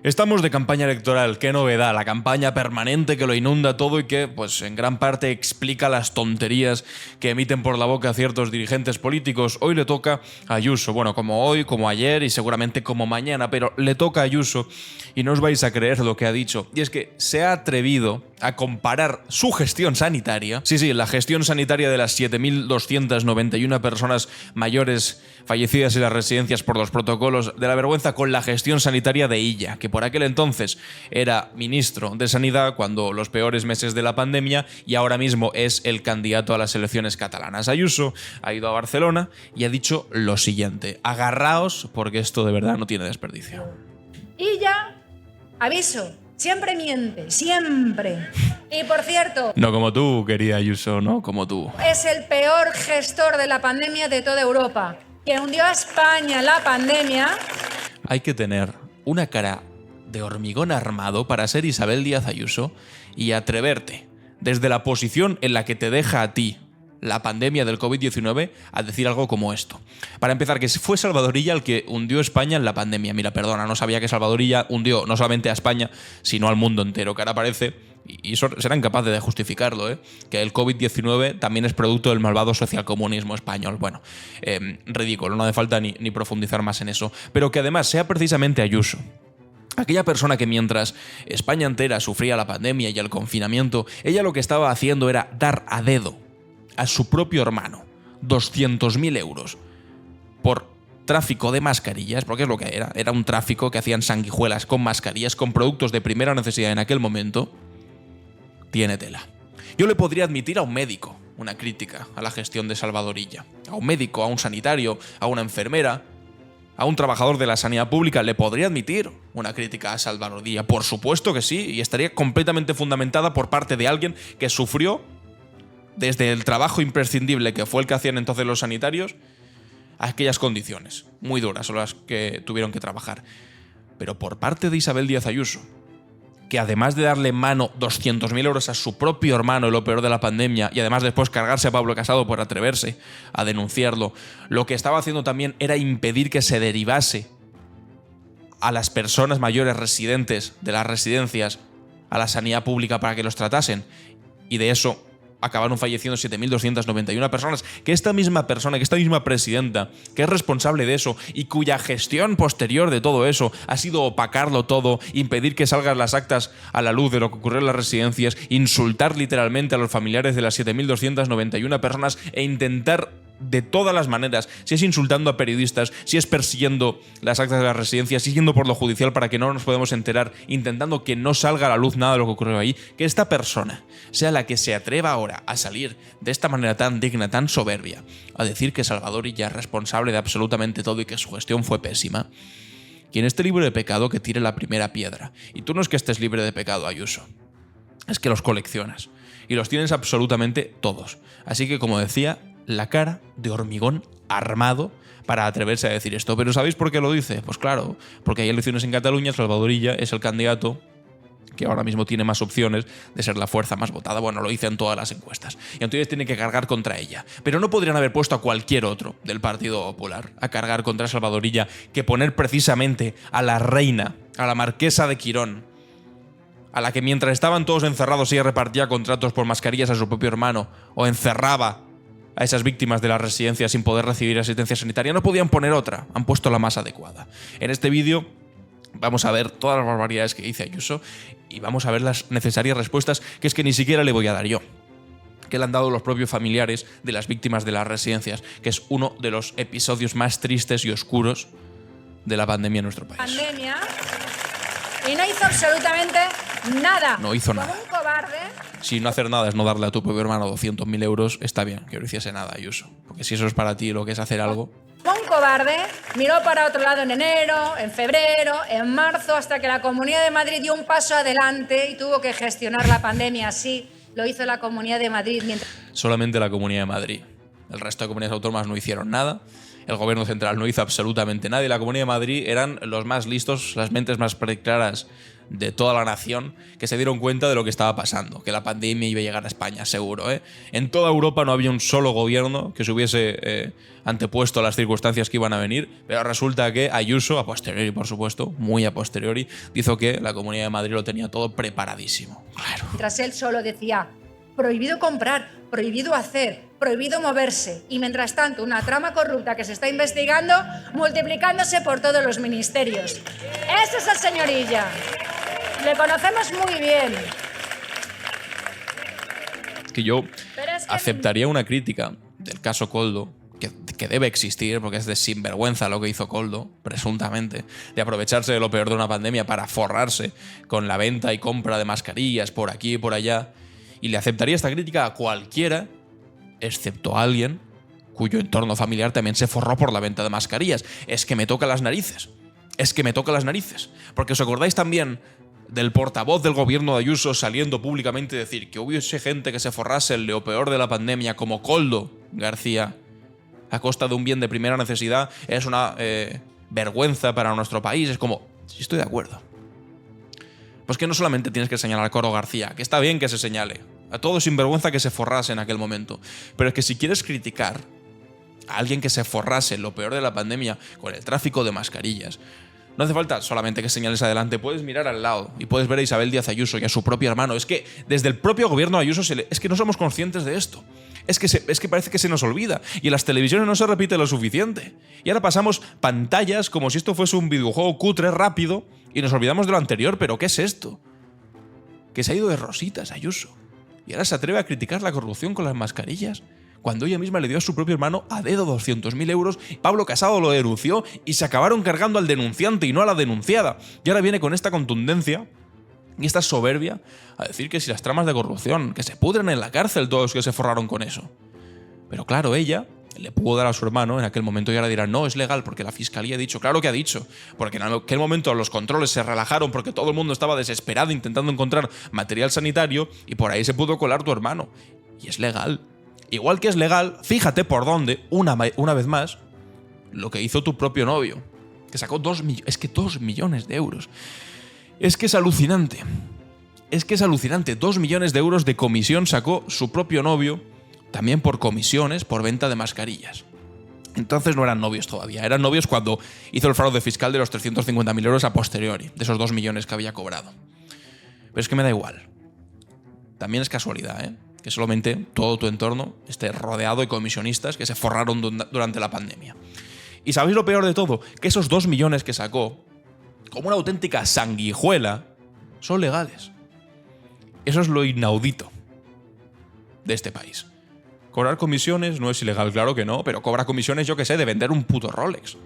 Estamos de campaña electoral, qué novedad, la campaña permanente que lo inunda todo y que, pues, en gran parte explica las tonterías que emiten por la boca ciertos dirigentes políticos. Hoy le toca a Ayuso, bueno, como hoy, como ayer y seguramente como mañana, pero le toca a Ayuso y no os vais a creer lo que ha dicho. Y es que se ha atrevido a comparar su gestión sanitaria, sí, la gestión sanitaria de las 7.291 personas mayores fallecidas en las residencias por los protocolos de la vergüenza, con la gestión sanitaria de Illa, que por aquel entonces era ministro de Sanidad cuando los peores meses de la pandemia y ahora mismo es el candidato a las elecciones catalanas. Ayuso ha ido a Barcelona y ha dicho lo siguiente: agarraos porque esto de verdad no tiene desperdicio. Illa, aviso, siempre miente, siempre. Y por cierto, no como tú, querida Ayuso, no como tú. Es el peor gestor de la pandemia de toda Europa, que hundió a España en la pandemia. Hay que tener una cara de hormigón armado para ser Isabel Díaz Ayuso y atreverte, desde la posición en la que te deja a ti la pandemia del COVID-19, a decir algo como esto. Para empezar, que fue Salvador Illa el que hundió España en la pandemia. Mira, perdona, no sabía que Salvador Illa hundió no solamente a España, sino al mundo entero, que ahora parece, y será incapaz de justificarlo, que el COVID-19 también es producto del malvado socialcomunismo español. Bueno, ridículo, no hace falta ni profundizar más en eso. Pero que además sea precisamente Ayuso, aquella persona que mientras España entera sufría la pandemia y el confinamiento, ella lo que estaba haciendo era dar a dedo a su propio hermano 200.000 euros por tráfico de mascarillas, porque es lo que era un tráfico que hacían sanguijuelas con mascarillas, con productos de primera necesidad en aquel momento. Tiene tela. Yo le podría admitir a un médico una crítica a la gestión de Salvador Illa. A un médico, a un sanitario, a una enfermera, a un trabajador de la sanidad pública le podría admitir una crítica a Salvador Illa. Por supuesto que sí, y estaría completamente fundamentada por parte de alguien que sufrió desde el trabajo imprescindible que fue el que hacían entonces los sanitarios, a aquellas condiciones muy duras son las que tuvieron que trabajar. Pero por parte de Isabel Díaz Ayuso, que además de darle mano 200.000 euros a su propio hermano en lo peor de la pandemia y además después cargarse a Pablo Casado por atreverse a denunciarlo, lo que estaba haciendo también era impedir que se derivase a las personas mayores residentes de las residencias a la sanidad pública para que los tratasen, y de eso acabaron falleciendo 7.291 personas, que esta misma persona, que esta misma presidenta, que es responsable de eso y cuya gestión posterior de todo eso ha sido opacarlo todo, impedir que salgan las actas a la luz de lo que ocurrió en las residencias, insultar literalmente a los familiares de las 7.291 personas e intentar de todas las maneras, si es insultando a periodistas, si es persiguiendo las actas de las residencias, si es yendo por lo judicial para que no nos podamos enterar, intentando que no salga a la luz nada de lo que ocurrió ahí, que esta persona sea la que se atreva ahora a salir de esta manera tan digna, tan soberbia, a decir que Salvador Illa es responsable de absolutamente todo y que su gestión fue pésima. Quien esté libre de pecado, que tire la primera piedra. Y tú no es que estés libre de pecado, Ayuso, es que los coleccionas. Y los tienes absolutamente todos. Así que, como decía, la cara de hormigón armado para atreverse a decir esto. ¿Pero sabéis por qué lo dice? Pues claro, porque hay elecciones en Cataluña, Salvador Illa es el candidato que ahora mismo tiene más opciones de ser la fuerza más votada. Bueno, lo dicen todas las encuestas. Y entonces tiene que cargar contra ella. Pero no podrían haber puesto a cualquier otro del Partido Popular a cargar contra Salvador Illa que poner precisamente a la reina, a la marquesa de Quirón, a la que mientras estaban todos encerrados ella repartía contratos por mascarillas a su propio hermano o encerraba a esas víctimas de las residencias sin poder recibir asistencia sanitaria. No podían poner otra, han puesto la más adecuada. En este vídeo vamos a ver todas las barbaridades que dice Ayuso y vamos a ver las necesarias respuestas, que es que ni siquiera le voy a dar yo, que le han dado los propios familiares de las víctimas de las residencias, que es uno de los episodios más tristes y oscuros de la pandemia en nuestro país. Pandemia, y no hizo absolutamente nada. No hizo nada. Como un cobarde. Si no hacer nada es no darle a tu propio hermano 200.000 euros, está bien que no hiciese nada, Ayuso. Porque si eso es para ti lo que es hacer algo. Un cobarde miró para otro lado en enero, en febrero, en marzo, hasta que la Comunidad de Madrid dio un paso adelante y tuvo que gestionar la pandemia así. Lo hizo la Comunidad de Madrid mientras... Solamente la Comunidad de Madrid. El resto de comunidades autónomas no hicieron nada. el gobierno central no hizo absolutamente nada y la Comunidad de Madrid eran los más listos, las mentes más claras de toda la nación que se dieron cuenta de lo que estaba pasando, que la pandemia iba a llegar a España, seguro, ¿eh? En toda Europa no había un solo gobierno que se hubiese antepuesto a las circunstancias que iban a venir, pero resulta que Ayuso, a posteriori por supuesto, muy a posteriori, hizo que la Comunidad de Madrid lo tenía todo preparadísimo. Claro. Mientras él solo decía, prohibido comprar, prohibido hacer, prohibido moverse, y mientras tanto una trama corrupta que se está investigando multiplicándose por todos los ministerios. Ese es el señor Illa. Le conocemos muy bien. Es que yo aceptaría una crítica del caso Koldo, que debe existir, porque es de sinvergüenza lo que hizo Koldo, presuntamente, de aprovecharse de lo peor de una pandemia para forrarse con la venta y compra de mascarillas por aquí y por allá. Y le aceptaría esta crítica a cualquiera, excepto a alguien cuyo entorno familiar también se forró por la venta de mascarillas. Es que me toca las narices. Es que me toca las narices. Porque os acordáis también del portavoz del gobierno de Ayuso saliendo públicamente a decir que hubiese gente que se forrase en lo peor de la pandemia, como Koldo García, a costa de un bien de primera necesidad, es una vergüenza para nuestro país. Es como, sí, estoy de acuerdo. Pues que no solamente tienes que señalar a Koldo García, que está bien que se señale, a todo sinvergüenza que se forrase en aquel momento, pero es que si quieres criticar a alguien que se forrase en lo peor de la pandemia con el tráfico de mascarillas, no hace falta solamente que señales adelante, puedes mirar al lado y puedes ver a Isabel Díaz Ayuso y a su propio hermano. Es que desde el propio gobierno de Ayuso es que no somos conscientes de esto. Es que parece que se nos olvida y en las televisiones no se repite lo suficiente. Y ahora pasamos pantallas como si esto fuese un videojuego cutre, rápido, y nos olvidamos de lo anterior. ¿Pero qué es esto? Que se ha ido de rositas Ayuso. Y ahora se atreve a criticar la corrupción con las mascarillas, cuando ella misma le dio a su propio hermano a dedo 200.000 euros, Pablo Casado lo denunció y se acabaron cargando al denunciante y no a la denunciada. Y ahora viene con esta contundencia y esta soberbia a decir que si las tramas de corrupción, que se pudren en la cárcel todos los que se forraron con eso. Pero claro, ella le pudo dar a su hermano en aquel momento y ahora dirán, no, es legal porque la fiscalía ha dicho. Claro que ha dicho, porque en aquel momento los controles se relajaron porque todo el mundo estaba desesperado intentando encontrar material sanitario y por ahí se pudo colar tu hermano. Y es legal. Igual que es legal, fíjate por dónde, una vez más, lo que hizo tu propio novio, que sacó 2 millones de euros. Es que es alucinante. Es que es alucinante. 2 millones de euros de comisión sacó su propio novio, también por comisiones, por venta de mascarillas. Entonces no eran novios todavía, eran novios cuando hizo el fraude fiscal de los 350.000 euros a posteriori, de esos 2 millones que había cobrado. Pero es que me da igual. También es casualidad, ¿eh? Que solamente todo tu entorno esté rodeado de comisionistas que se forraron durante la pandemia. Y ¿sabéis lo peor de todo? Que esos 2 millones que sacó, como una auténtica sanguijuela, son legales. Eso es lo inaudito de este país. Cobrar comisiones no es ilegal, claro que no, pero cobra comisiones, yo que sé, de vender un puto Rolex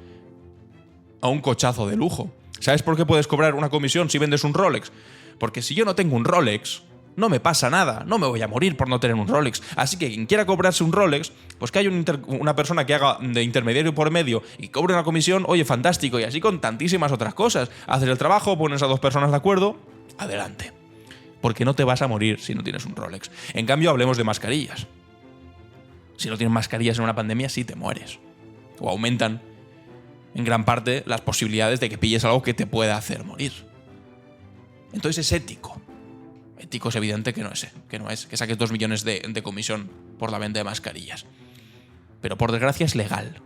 a un cochazo de lujo. ¿Sabes por qué puedes cobrar una comisión si vendes un Rolex? Porque si yo no tengo un Rolex, no me pasa nada, no me voy a morir por no tener un Rolex. Así que quien quiera cobrarse un Rolex, pues que haya una persona que haga de intermediario por medio y cobre una comisión, oye, fantástico, y así con tantísimas otras cosas. Haces el trabajo, pones a 2 personas de acuerdo, adelante. Porque no te vas a morir si no tienes un Rolex. En cambio, hablemos de mascarillas. Si no tienes mascarillas en una pandemia, sí te mueres. O aumentan en gran parte las posibilidades de que pilles algo que te pueda hacer morir. Entonces es ético. Ético es evidente que no es, que saques 2 millones de comisión por la venta de mascarillas. Pero por desgracia es legal.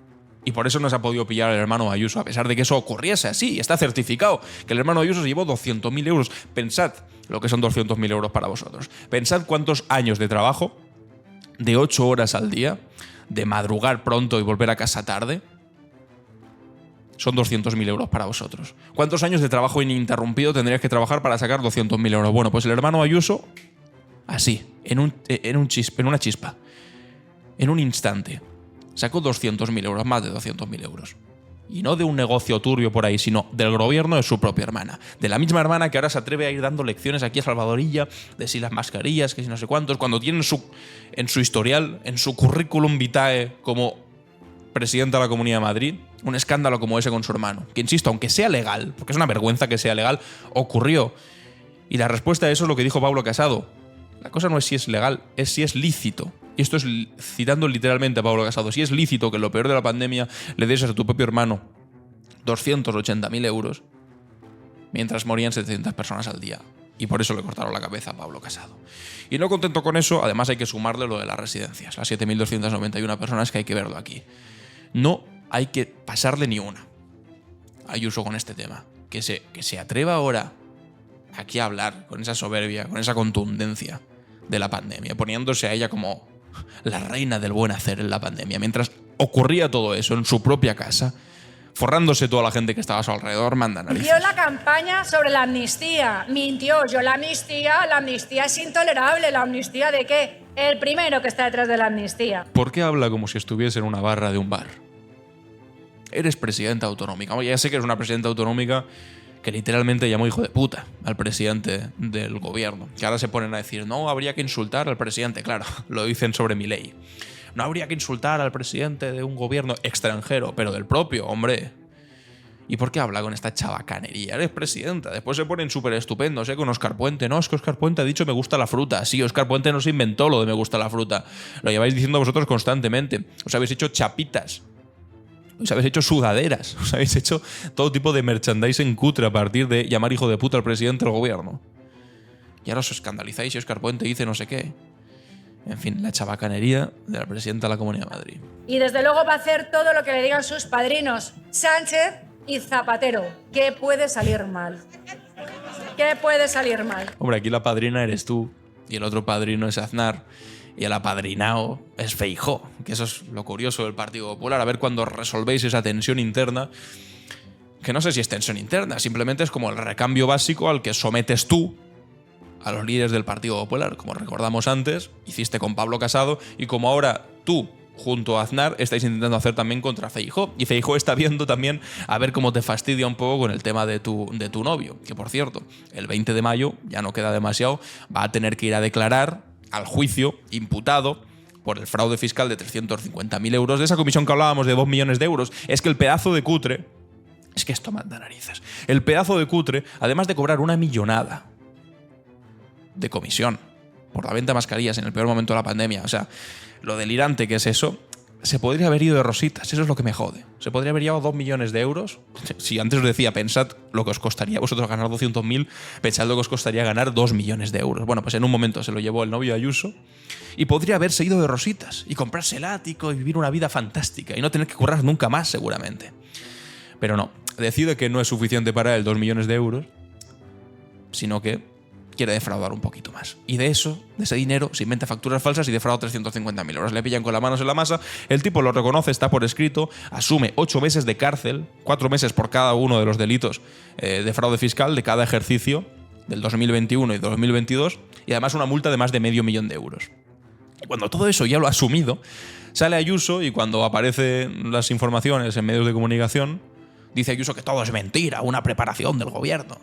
Y por eso no se ha podido pillar el hermano Ayuso, a pesar de que eso ocurriese así. Está certificado que el hermano Ayuso se llevó 200.000 euros. Pensad lo que son 200.000 euros para vosotros. Pensad cuántos años de trabajo, de 8 horas al día, de madrugar pronto y volver a casa tarde, son 200.000 euros para vosotros. ¿Cuántos años de trabajo ininterrumpido tendrías que trabajar para sacar 200.000 euros? Bueno, pues el hermano Ayuso, así, en una chispa, en un instante, sacó 200.000 euros, más de 200.000 euros. Y no de un negocio turbio por ahí, sino del gobierno de su propia hermana. De la misma hermana que ahora se atreve a ir dando lecciones aquí a Salvadorilla, de si las mascarillas, que si no sé cuántos, cuando tiene en su historial, en su currículum vitae como presidenta de la Comunidad de Madrid, un escándalo como ese con su hermano. Que insisto, aunque sea legal, porque es una vergüenza que sea legal, ocurrió. Y la respuesta a eso es lo que dijo Pablo Casado. La cosa no es si es legal, es si es lícito. y esto es citando literalmente a Pablo Casado, si es lícito que en lo peor de la pandemia le des a tu propio hermano 280.000 euros, mientras morían 700 personas al día. Y por eso le cortaron la cabeza a Pablo Casado. Y no contento con eso, además hay que sumarle lo de las residencias, las 7.291 personas que hay que verlo aquí. No hay que pasarle ni una a Ayuso con este tema. Que se atreva ahora aquí a hablar con esa soberbia, con esa contundencia de la pandemia, poniéndose a ella como la reina del buen hacer en la pandemia, mientras ocurría todo eso en su propia casa, forrándose toda la gente que estaba a su alrededor, manda narices. Dio la campaña sobre la amnistía, mintió. La amnistía es intolerable. ¿La amnistía de qué? El primero que está detrás de la amnistía. ¿Por qué habla como si estuviese en una barra de un bar? Eres presidenta autonómica. Oye, ya sé que eres una presidenta autonómica que literalmente llamó hijo de puta al presidente del gobierno. Que ahora se ponen a decir, no, habría que insultar al presidente. Claro, lo dicen sobre Milei. No habría que insultar al presidente de un gobierno extranjero, pero del propio, hombre. ¿Y por qué habla con esta chabacanería? Eres presidenta. Después se ponen súper estupendos, con Óscar Puente. No, es que Óscar Puente ha dicho me gusta la fruta. Sí, Óscar Puente no se inventó lo de me gusta la fruta. Lo lleváis diciendo vosotros constantemente. Os habéis hecho chapitas. Os habéis hecho sudaderas. Os habéis hecho todo tipo de merchandising cutre a partir de llamar hijo de puta al presidente del gobierno. Y ahora os escandalizáis y Óscar Puente dice no sé qué. En fin, la chabacanería de la presidenta de la Comunidad de Madrid. Y desde luego va a hacer todo lo que le digan sus padrinos, Sánchez y Zapatero. ¿Qué puede salir mal? ¿Qué puede salir mal? Hombre, aquí la padrina eres tú y el otro padrino es Aznar y el apadrinao es Feijóo, que eso es lo curioso del Partido Popular. A ver cuando resolvéis esa tensión interna, que no sé si es tensión interna, simplemente es como el recambio básico al que sometes tú a los líderes del Partido Popular, como recordamos antes, hiciste con Pablo Casado y como ahora tú, junto a Aznar, estáis intentando hacer también contra Feijóo. Y Feijóo está viendo también a ver cómo te fastidia un poco con el tema de tu novio, que por cierto, el 20 de mayo, ya no queda demasiado, va a tener que ir a declarar al juicio imputado por el fraude fiscal de 350.000 euros de esa comisión que hablábamos de 2 millones de euros. Es que el pedazo de cutre, es que esto manda narices, el pedazo de cutre, además de cobrar una millonada de comisión por la venta de mascarillas en el peor momento de la pandemia, o sea, lo delirante que es eso, se podría haber ido de rositas, eso es lo que me jode. Se podría haber llevado 2 millones de euros. Si antes os decía, pensad lo que os costaría a vosotros ganar 200.000, pensad lo que os costaría ganar 2 millones de euros. Bueno, pues en un momento se lo llevó el novio de Ayuso y podría haberse ido de rositas y comprarse el ático y vivir una vida fantástica y no tener que currar nunca más seguramente. Pero no, decide que no es suficiente para él 2 millones de euros, sino que quiere defraudar un poquito más. Y de eso, de ese dinero, se inventa facturas falsas y defrauda 350.000 euros. Le pillan con las manos en la masa, el tipo lo reconoce, está por escrito, asume 8 meses de cárcel, 4 meses por cada uno de los delitos de fraude fiscal de cada ejercicio del 2021 y 2022, y además una multa de más de $500.000 de euros. Y cuando todo eso ya lo ha asumido, sale Ayuso y cuando aparecen las informaciones en medios de comunicación, dice Ayuso que todo es mentira, una preparación del gobierno.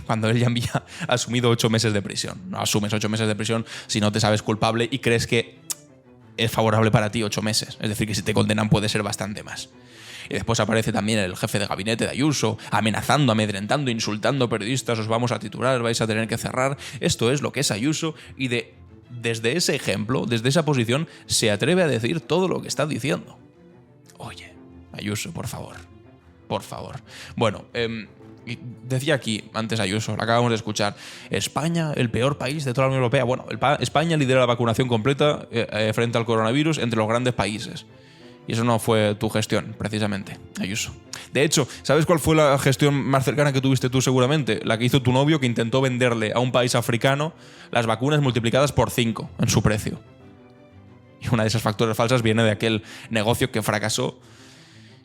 Cuando él ya había asumido 8 meses de prisión. No asumes 8 meses de prisión si no te sabes culpable y crees que es favorable para ti 8 meses. Es decir, que si te condenan puede ser bastante más. Y después aparece también el jefe de gabinete de Ayuso, amenazando, amedrentando, insultando a periodistas, os vamos a titular, vais a tener que cerrar. Esto es lo que es Ayuso y desde ese ejemplo, desde esa posición, se atreve a decir todo lo que está diciendo. Oye, Ayuso, por favor. Por favor. Bueno, decía aquí antes Ayuso, la acabamos de escuchar, España, el peor país de toda la Unión Europea. Bueno, España lidera la vacunación completa frente al coronavirus entre los grandes países. Y eso no fue tu gestión, precisamente, Ayuso. De hecho, ¿sabes cuál fue la gestión más cercana que tuviste tú seguramente? La que hizo tu novio, que intentó venderle a un país africano las vacunas multiplicadas por 5 en su precio. Y una de esas facturas falsas viene de aquel negocio que fracasó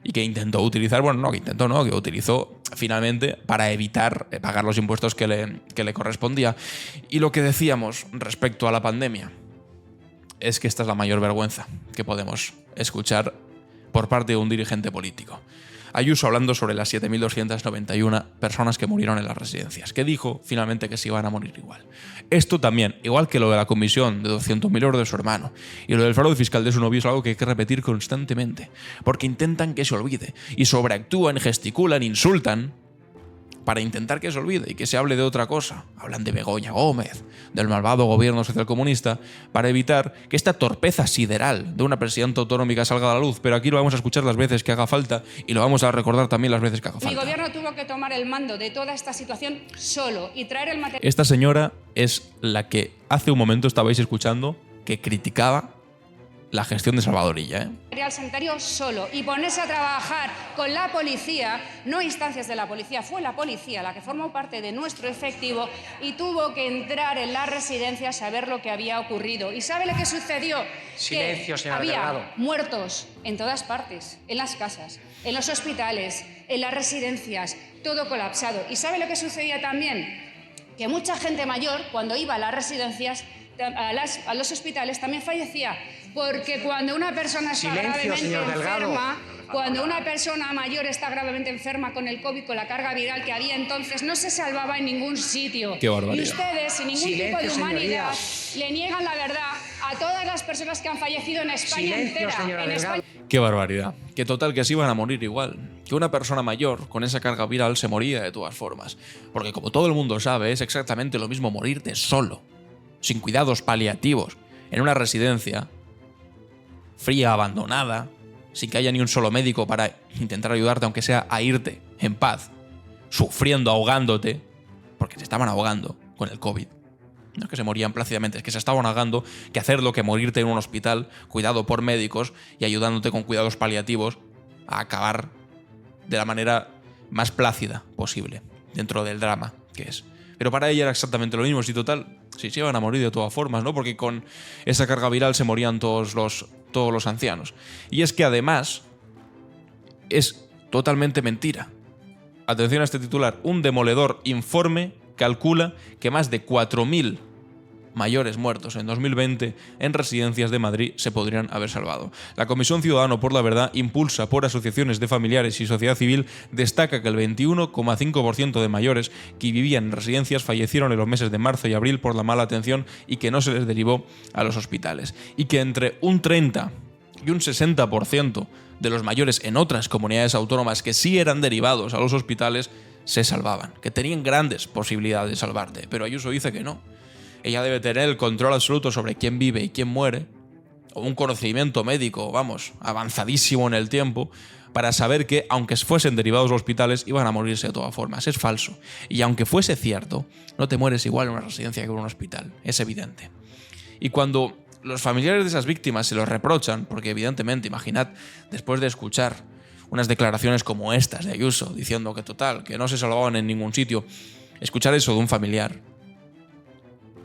y que intentó utilizar, que utilizó finalmente para evitar pagar los impuestos que le correspondía. Y lo que decíamos respecto a la pandemia es que esta es la mayor vergüenza que podemos escuchar por parte de un dirigente político. Ayuso hablando sobre las 7.291 personas que murieron en las residencias, que dijo finalmente que se iban a morir igual. Esto también, igual que lo de la comisión de 200.000 euros de su hermano y lo del fraude fiscal de su novio, es algo que hay que repetir constantemente, porque intentan que se olvide y sobreactúan, gesticulan, insultan para intentar que se olvide y que se hable de otra cosa. Hablan de Begoña Gómez, del malvado gobierno socialcomunista, para evitar que esta torpeza sideral de una presidenta autonómica salga a la luz, pero aquí lo vamos a escuchar las veces que haga falta y lo vamos a recordar también las veces que haga falta. Mi gobierno tuvo que tomar el mando de toda esta situación solo y traer el material. Esta señora es la que hace un momento estabais escuchando que criticaba la gestión de Salvador Illa, Material sanitario solo y ponerse a trabajar con la policía, no instancias de la policía, fue la policía la que formó parte de nuestro efectivo y tuvo que entrar en las residencias a ver lo que había ocurrido. ¿Y sabe lo que sucedió? Silencio, señora había Delgado. muertos en todas partes, en las casas, en los hospitales, en las residencias, todo colapsado. ¿Y sabe lo que sucedía también? Que mucha gente mayor, cuando iba a las residencias, a los hospitales, también fallecía, porque cuando una persona está gravemente enferma, cuando una persona mayor está gravemente enferma con el COVID, con la carga viral que había entonces, no se salvaba en ningún sitio. ¡Qué barbaridad! Y ustedes, sin ningún tipo de humanidad, le niegan la verdad a todas las personas que han fallecido en España entera. En España. ¡Qué barbaridad! Que total, que se iban a morir igual. Que una persona mayor con esa carga viral se moría de todas formas. Porque como todo el mundo sabe, es exactamente lo mismo morirte solo, sin cuidados paliativos, en una residencia fría, abandonada, sin que haya ni un solo médico para intentar ayudarte, aunque sea a irte en paz, sufriendo, ahogándote, porque se estaban ahogando con el COVID. No es que se morían plácidamente, es que se estaban ahogando, que hacerlo que morirte en un hospital, cuidado por médicos y ayudándote con cuidados paliativos a acabar de la manera más plácida posible, dentro del drama que es. Pero para ella era exactamente lo mismo, si total, sí se iban a morir de todas formas, ¿no? Porque con esa carga viral se morían todos los ancianos. Y es que además es totalmente mentira. Atención a este titular. Un demoledor informe calcula que más de 4.000 mayores muertos en 2020 en residencias de Madrid se podrían haber salvado. La Comisión Ciudadano por la Verdad, impulsa por asociaciones de familiares y sociedad civil, destaca que el 21,5% de mayores que vivían en residencias fallecieron en los meses de marzo y abril por la mala atención y que no se les derivó a los hospitales. Y que entre un 30 y un 60% de los mayores en otras comunidades autónomas que sí eran derivados a los hospitales se salvaban, que tenían grandes posibilidades de salvarte. Pero Ayuso dice que no. Ella debe tener el control absoluto sobre quién vive y quién muere, o un conocimiento médico, vamos, avanzadísimo en el tiempo, para saber que, aunque fuesen derivados los hospitales, iban a morirse de todas formas. Es falso. Y aunque fuese cierto, no te mueres igual en una residencia que en un hospital. Es evidente. Y cuando los familiares de esas víctimas se los reprochan, porque evidentemente, imaginad, después de escuchar unas declaraciones como estas de Ayuso, diciendo que total, que no se salvaban en ningún sitio, escuchar eso de un familiar,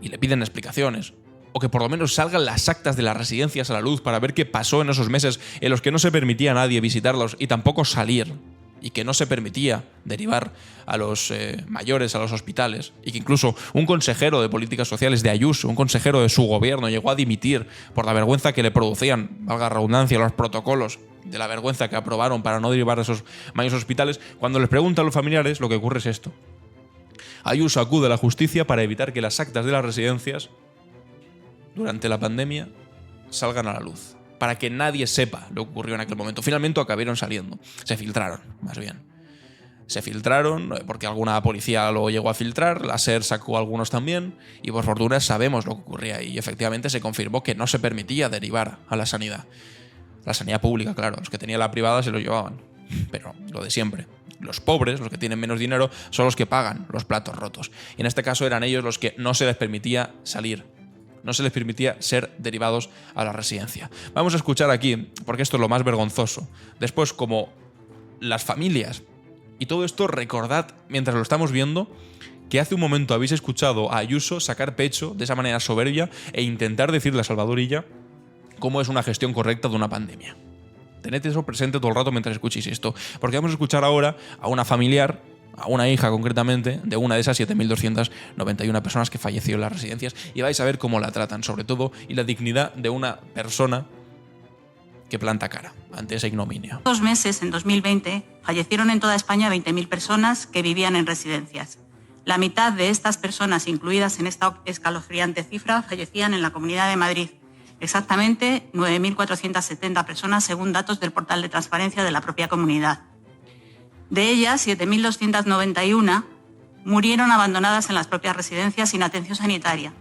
y le piden explicaciones, o que por lo menos salgan las actas de las residencias a la luz para ver qué pasó en esos meses en los que no se permitía a nadie visitarlos y tampoco salir, y que no se permitía derivar a los mayores a los hospitales, y que incluso un consejero de políticas sociales de Ayuso, un consejero de su gobierno, llegó a dimitir por la vergüenza que le producían, valga la redundancia, los protocolos, de la vergüenza que aprobaron para no derivar a esos mayores hospitales. Cuando les preguntan a los familiares, lo que ocurre es esto. Ayuso acude a la justicia para evitar que las actas de las residencias durante la pandemia salgan a la luz, para que nadie sepa lo que ocurrió en aquel momento. Finalmente acabaron saliendo, se filtraron, más bien. Se filtraron porque alguna policía lo llegó a filtrar, la SER sacó algunos también, y por fortuna sabemos lo que ocurría, y efectivamente se confirmó que no se permitía derivar a la sanidad. La sanidad pública, claro, los que tenían la privada se lo llevaban, pero lo de siempre. Los pobres, los que tienen menos dinero, son los que pagan los platos rotos. Y en este caso eran ellos los que no se les permitía salir, no se les permitía ser derivados a la residencia. Vamos a escuchar aquí, porque esto es lo más vergonzoso. Después, como las familias, y todo esto recordad mientras lo estamos viendo, que hace un momento habéis escuchado a Ayuso sacar pecho de esa manera soberbia e intentar decirle a Salvador Illa cómo es una gestión correcta de una pandemia. Tened eso presente todo el rato mientras escuchéis esto, porque vamos a escuchar ahora a una familiar, a una hija concretamente, de una de esas 7.291 personas que falleció en las residencias, y vais a ver cómo la tratan, sobre todo, y la dignidad de una persona que planta cara ante esa ignominia. 2 meses, en 2020, fallecieron en toda España 20.000 personas que vivían en residencias. La mitad de estas personas incluidas en esta escalofriante cifra fallecían en la Comunidad de Madrid. Exactamente 9.470 personas según datos del portal de transparencia de la propia comunidad. De ellas, 7.291 murieron abandonadas en las propias residencias sin atención sanitaria,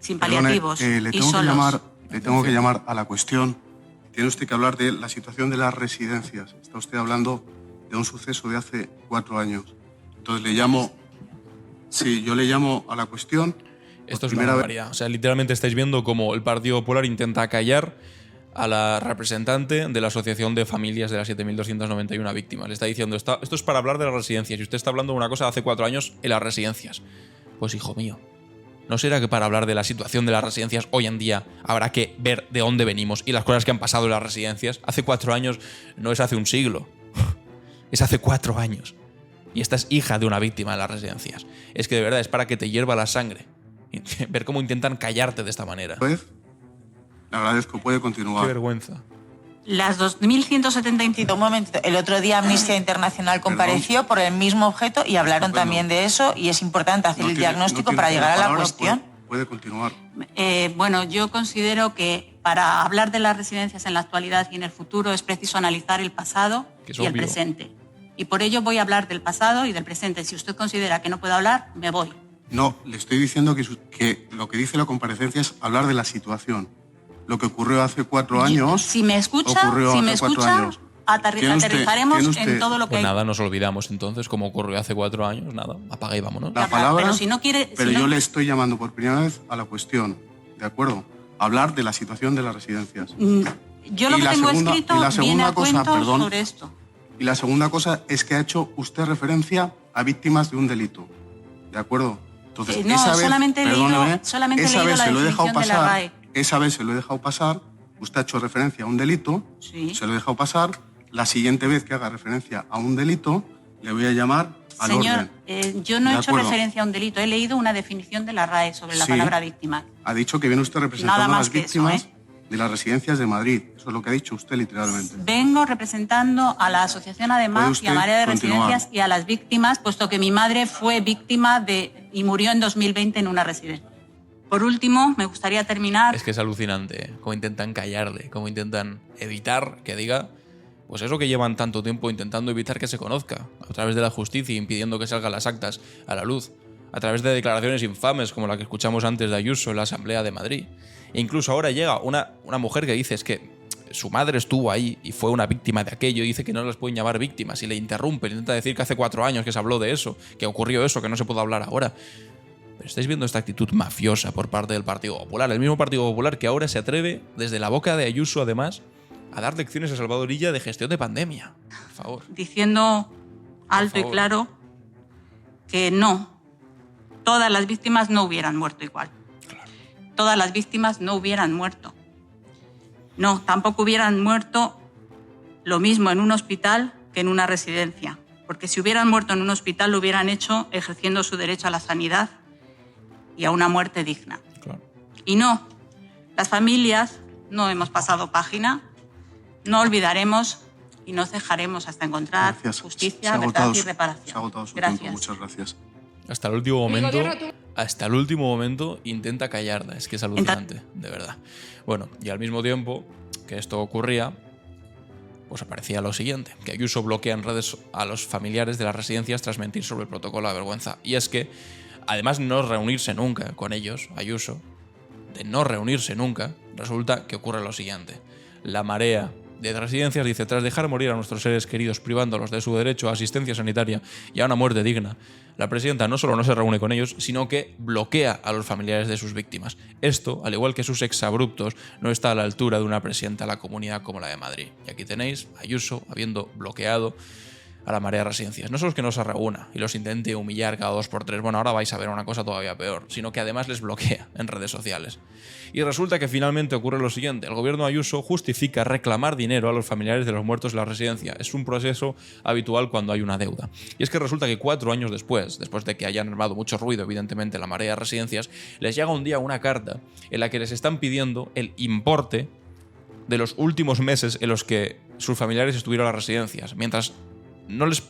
sin paliativos le y solos. Le tengo que llamar a la cuestión. Tiene usted que hablar de la situación de las residencias. Está usted hablando de un suceso de hace 4 años. Entonces le llamo... Sí, yo le llamo a la cuestión. Esto es una barbaridad. O sea, literalmente estáis viendo cómo el Partido Popular intenta callar a la representante de la Asociación de Familias de las 7.291 víctimas. Le está diciendo, esto es para hablar de las residencias y usted está hablando de una cosa de hace 4 años en las residencias. Pues hijo mío, ¿no será que para hablar de la situación de las residencias hoy en día habrá que ver de dónde venimos y las cosas que han pasado en las residencias? Hace 4 años no es hace un siglo, es hace 4 años. Y esta es hija de una víctima de las residencias. Es que de verdad es para que te hierva la sangre. Ver cómo intentan callarte de esta manera. Le agradezco, puede continuar. Qué vergüenza. Las 2.175... Un momento, el otro día Amnistía Internacional compareció por el mismo objeto y hablaron también de eso, y es importante hacer el diagnóstico para llegar a la cuestión. Puede continuar. Bueno, yo considero que para hablar de las residencias en la actualidad y en el futuro es preciso analizar el pasado y el presente. Y por ello voy a hablar del pasado y del presente. Si usted considera que no puedo hablar, me voy. No, le estoy diciendo que lo que dice la comparecencia es hablar de la situación. Lo que ocurrió hace 4 años... Si me escucha, aterrizaremos en todo lo que... Pues nada, nos olvidamos entonces, como ocurrió hace 4 años, nada, apaga y vámonos. La palabra, pero si no quiere... Pero yo le estoy llamando por primera vez a la cuestión, ¿de acuerdo? Hablar de la situación de las residencias. Yo lo que tengo escrito viene a cuento sobre esto. Y la segunda cosa es que ha hecho usted referencia a víctimas de un delito, ¿de acuerdo? Entonces, no, esa vez, solamente he leído la definición de la RAE. Esa vez se lo he dejado pasar, usted ha hecho referencia a un delito, sí. Se lo he dejado pasar. La siguiente vez que haga referencia a un delito, le voy a llamar al orden. Señor, yo no he hecho referencia a un delito, he leído una definición de la RAE sobre la palabra víctima. Ha dicho que viene usted representando a las víctimas de las residencias de Madrid. Eso es lo que ha dicho usted literalmente. Vengo representando a la asociación además y a Marea de Residencias y a las víctimas, puesto que mi madre fue víctima y murió en 2020 en una residencia. Por último, me gustaría terminar... Es que es alucinante, cómo intentan callarle, cómo intentan evitar que diga pues eso que llevan tanto tiempo intentando evitar que se conozca, a través de la justicia, impidiendo que salgan las actas a la luz, a través de declaraciones infames como la que escuchamos antes de Ayuso en la Asamblea de Madrid. E incluso ahora llega una mujer que dice es que su madre estuvo ahí y fue una víctima de aquello y dice que no las pueden llamar víctimas y le interrumpe, intenta decir que hace 4 años que se habló de eso, que ocurrió eso, que no se puede hablar ahora. Pero estáis viendo esta actitud mafiosa por parte del Partido Popular, el mismo Partido Popular que ahora se atreve, desde la boca de Ayuso además, a dar lecciones a Salvador Illa de gestión de pandemia. Por favor. Diciendo alto y claro que no, todas las víctimas no hubieran muerto igual. Claro. Todas las víctimas no hubieran muerto. No, tampoco hubieran muerto lo mismo en un hospital que en una residencia. Porque si hubieran muerto en un hospital lo hubieran hecho ejerciendo su derecho a la sanidad y a una muerte digna. Claro. Y no, las familias no hemos pasado página, no olvidaremos y no cejaremos hasta encontrar justicia, verdad y reparación. Se ha agotado su gracias. tiempo. Muchas gracias. Hasta el último momento intenta callarla. Es que es alucinante, de verdad. Bueno, y al mismo tiempo que esto ocurría, pues aparecía lo siguiente, que Ayuso bloquea en redes a los familiares de las residencias tras mentir sobre el protocolo de vergüenza. Y es que, además de no reunirse nunca con ellos, Ayuso, de no reunirse nunca, resulta que ocurre lo siguiente. La Marea de Residencias dice, tras dejar morir a nuestros seres queridos privándolos de su derecho a asistencia sanitaria y a una muerte digna, la presidenta no solo no se reúne con ellos, sino que bloquea a los familiares de sus víctimas. Esto, al igual que sus exabruptos, no está a la altura de una presidenta de la comunidad como la de Madrid. Y aquí tenéis a Ayuso habiendo bloqueado a la Marea de Residencias. No solo es que no se reúna y los intente humillar cada 2 por 3, bueno, ahora vais a ver una cosa todavía peor, sino que además les bloquea en redes sociales. Y resulta que finalmente ocurre lo siguiente, el gobierno de Ayuso justifica reclamar dinero a los familiares de los muertos en la residencia. Es un proceso habitual cuando hay una deuda. Y es que resulta que 4 años después de que hayan armado mucho ruido, evidentemente, la Marea de Residencias, les llega un día una carta en la que les están pidiendo el importe de los últimos meses en los que sus familiares estuvieron en las residencias, mientras no les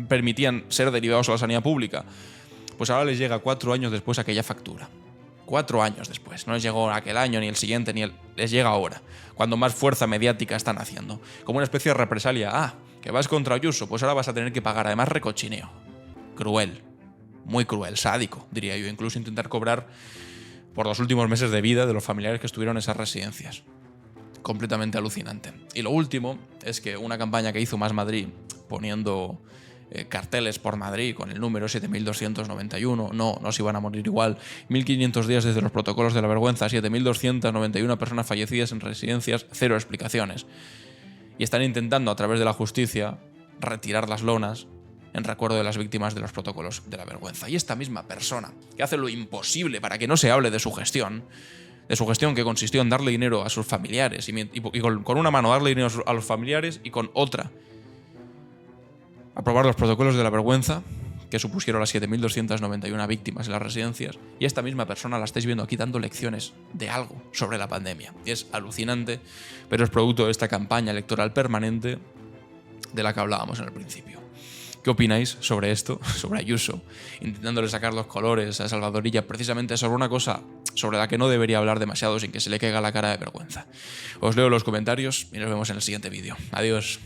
permitían ser derivados a la sanidad pública. Pues ahora les llega 4 años después aquella factura. 4 años después. No les llegó aquel año, ni el siguiente, les llega ahora, cuando más fuerza mediática están haciendo. Como una especie de represalia. Ah, que vas contra Ayuso, pues ahora vas a tener que pagar. Además, recochineo. Cruel. Muy cruel, sádico, diría yo. Incluso intentar cobrar por los últimos meses de vida de los familiares que estuvieron en esas residencias. Completamente alucinante. Y lo último es que una campaña que hizo Más Madrid, poniendo carteles por Madrid con el número 7291, no se iban a morir igual, 1500 días desde los protocolos de la vergüenza, 7291 personas fallecidas en residencias, 0 explicaciones. Y están intentando a través de la justicia retirar las lonas en recuerdo de las víctimas de los protocolos de la vergüenza. Y esta misma persona, que hace lo imposible para que no se hable de su gestión que consistió en darle dinero a sus familiares, y con una mano darle dinero a los familiares y con otra aprobar los protocolos de la vergüenza que supusieron las 7.291 víctimas en las residencias, y esta misma persona la estáis viendo aquí dando lecciones de algo sobre la pandemia. Y es alucinante, pero es producto de esta campaña electoral permanente de la que hablábamos en el principio. ¿Qué opináis sobre esto, sobre Ayuso, intentándole sacar los colores a Salvador Illa, precisamente sobre una cosa sobre la que no debería hablar demasiado sin que se le caiga la cara de vergüenza? Os leo los comentarios y nos vemos en el siguiente vídeo. Adiós.